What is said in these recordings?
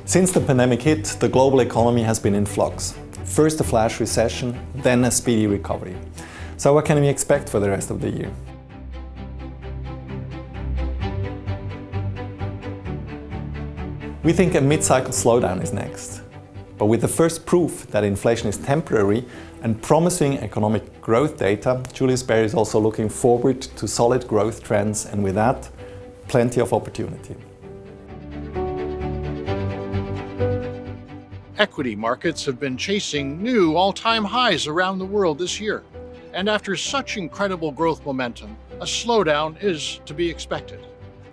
Since the pandemic hit, the global economy has been in flux. First a flash recession, then a speedy recovery. So what can we expect for the rest of the year? We think a mid-cycle slowdown is next. But with the first proof that inflation is temporary and promising economic growth data, Julius Baer is also looking forward to solid growth trends, and with that, plenty of opportunity. Equity markets have been chasing new all-time highs around the world this year. And after such incredible growth momentum, a slowdown is to be expected,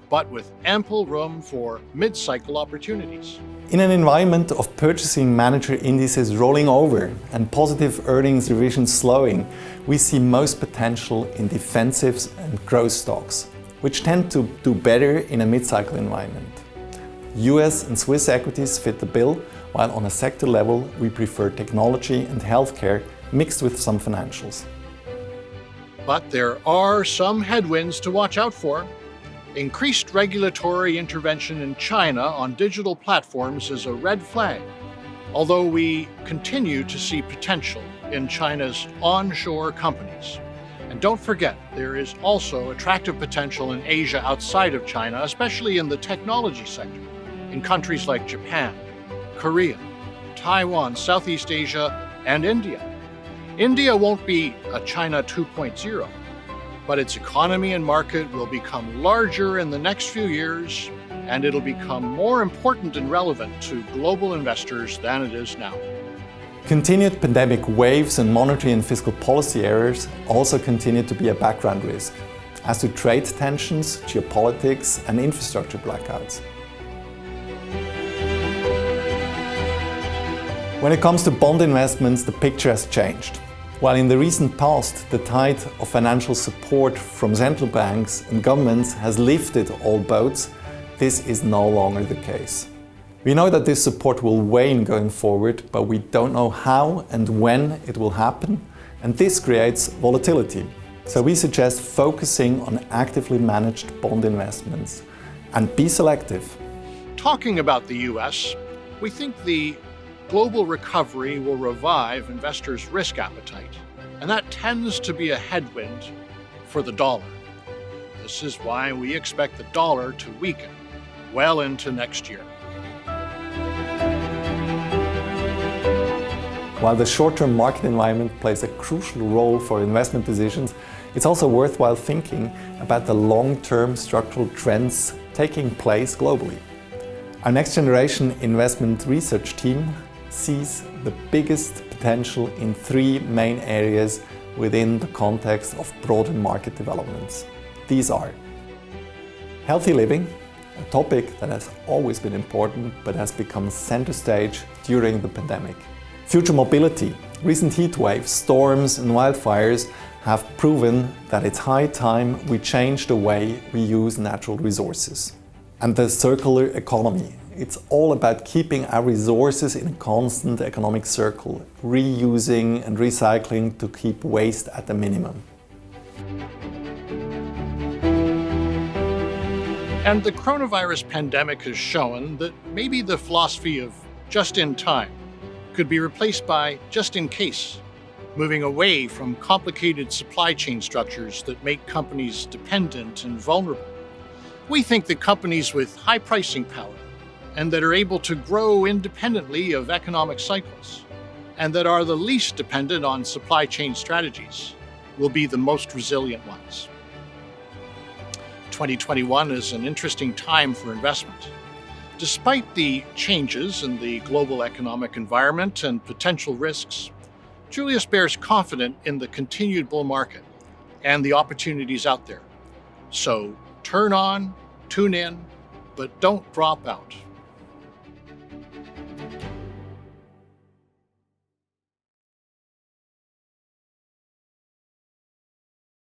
but with ample room for mid-cycle opportunities. In an environment of purchasing manager indices rolling over and positive earnings revisions slowing, we see most potential in defensives and growth stocks, which tend to do better in a mid-cycle environment. US and Swiss equities fit the bill, while on a sector level we prefer technology and healthcare mixed with some financials. But there are some headwinds to watch out for. Increased regulatory intervention in China on digital platforms is a red flag, although we continue to see potential in China's onshore companies. And don't forget, there is also attractive potential in Asia outside of China, especially in the technology sector, in countries like Japan, Korea, Taiwan, Southeast Asia, and India. India won't be a China 2.0. But its economy and market will become larger in the next few years, and it'll become more important and relevant to global investors than it is now. Continued pandemic waves and monetary and fiscal policy errors also continue to be a background risk, as do trade tensions, geopolitics, and infrastructure blackouts. When it comes to bond investments, the picture has changed. While in the recent past, the tide of financial support from central banks and governments has lifted all boats, this is no longer the case. We know that this support will wane going forward, but we don't know how and when it will happen, and this creates volatility. So we suggest focusing on actively managed bond investments and be selective. Talking about the US, we think the global recovery will revive investors' risk appetite, and that tends to be a headwind for the dollar. This is why we expect the dollar to weaken well into next year. While the short-term market environment plays a crucial role for investment decisions, it's also worthwhile thinking about the long-term structural trends taking place globally. Our Next Generation Investment Research team sees the biggest potential in three main areas within the context of broader market developments. These are healthy living, a topic that has always been important but has become center stage during the pandemic. Future mobility. Recent heat waves, storms and wildfires have proven that it's high time we change the way we use natural resources. And the circular economy. It's all about keeping our resources in a constant economic circle, reusing and recycling to keep waste at the minimum. And the coronavirus pandemic has shown that maybe the philosophy of just in time could be replaced by just in case, moving away from complicated supply chain structures that make companies dependent and vulnerable. We think that companies with high pricing power and that are able to grow independently of economic cycles, and that are the least dependent on supply chain strategies, will be the most resilient ones. 2021 is an interesting time for investment. Despite the changes in the global economic environment and potential risks, Julius Baer is confident in the continued bull market and the opportunities out there. So turn on, tune in, but don't drop out.